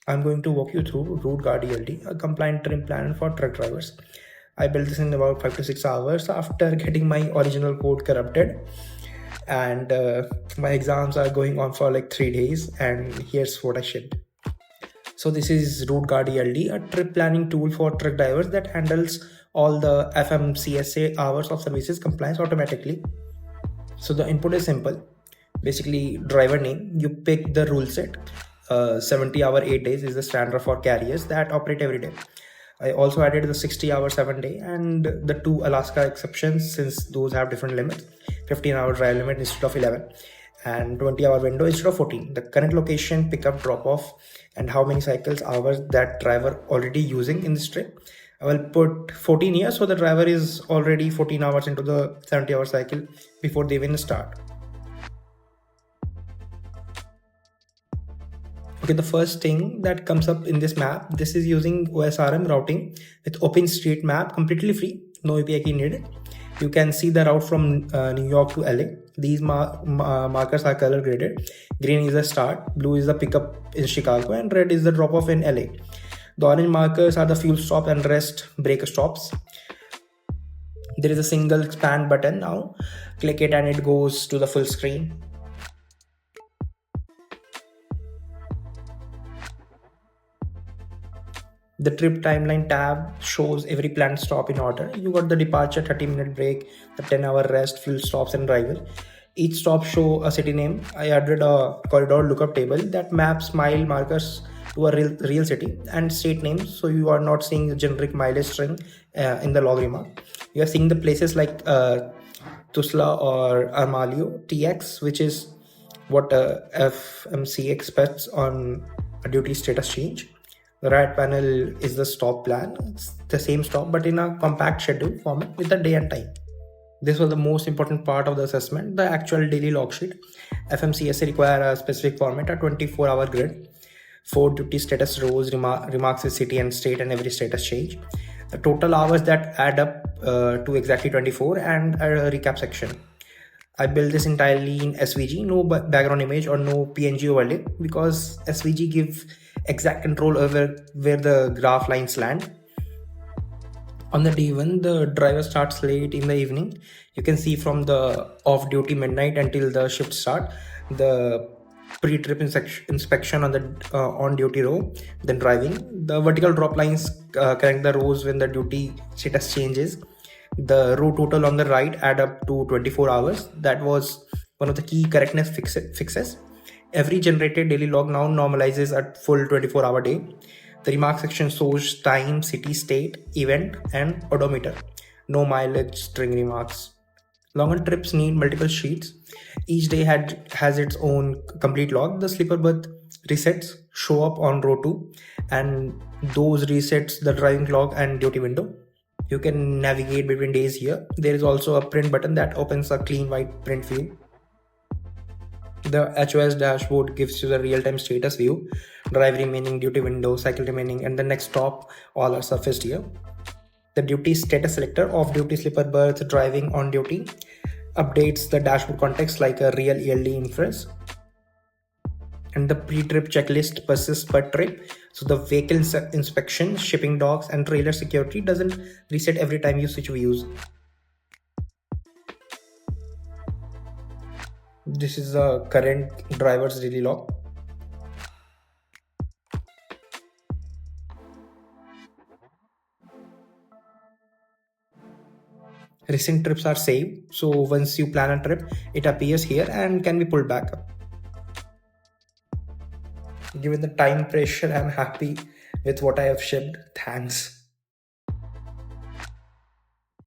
I'm going to walk you through Route Guard ELD, a compliant trim plan for truck drivers. I built this in about 5 to 6 hours after getting my original code corrupted. And my exams are going on for like 3 days, and here's what I shipped. So this is Route Guard ELD, a trip planning tool for truck drivers that handles all the FMCSA hours of services compliance automatically. So the input is simple. Basically, driver name, you pick the rule set. 70 hour 8 days is the standard for carriers that operate every day. I also added the 60 hour 7 day and the 2 Alaska exceptions, since those have different limits. 15-hour drive limit instead of 11 and 20-hour window instead of 14. The current location, pickup, drop off, and how many cycles hours that driver already using in this trip. I will put 14 here, so the driver is already 14 hours into the 70-hour cycle before they even start. Okay, the first thing that comes up in this map, this is using OSRM routing with OpenStreetMap, completely free, no API key needed. You can see the route from New York to LA. These markers are color graded. Green is the start, blue is the pickup in Chicago, and red is the drop off in LA. The orange markers are the fuel stop and rest break stops. There is a single expand button now. Click it and it goes to the full screen. The trip timeline tab shows every planned stop in order. You got the departure, 30-minute break, the 10-hour rest, fuel stops, and driver. Each stop show a city name. I added a corridor lookup table that maps mile markers to a real city and state names, so you are not seeing the generic mileage string in the log remark. You are seeing the places like Tuzla or Armalio TX, which is what FMC expects on a duty status change. The right panel is the stop plan. It's the same stop but in a compact schedule format with the day and time. This was the most important part of the assessment, the actual daily log sheet. FMCSA require a specific format, a 24-hour grid. 4 duty status rows, remarks with city and state and every status change. The total hours that add up to exactly 24, and a recap section. I built this entirely in SVG, no background image or no PNG overlay, because SVG gives exact control over where the graph lines land. On the day one, the driver starts late in the evening. You can see from the off-duty midnight until the shift start, the pre-trip inspection on the on-duty row, then driving. The vertical drop lines connect the rows when the duty status changes. The row total on the right add up to 24 hours. That was one of the key correctness fixes. Every generated daily log now normalizes at full 24-hour day. The remark section shows time, city, state, event, and odometer. No mileage string remarks. Longer trips need multiple sheets. Each day has its own complete log. The sleeper berth resets show up on row 2, and those resets the driving log and duty window. You can navigate between days here. There is also a print button that opens a clean white print view. The HOS dashboard gives you the real-time status view, drive remaining, duty window, cycle remaining, and the next stop all are surfaced here. The duty status selector, off-duty, sleeper berth, driving, on duty, updates the dashboard context like a real ELD inference. And the pre-trip checklist persists per trip, so the vehicle inspection, shipping docs, and trailer security doesn't reset every time you switch views. This is the current driver's daily log. Recent trips are saved, so once you plan a trip, it appears here and can be pulled back up. Given the time pressure, I'm happy with what I have shipped. Thanks.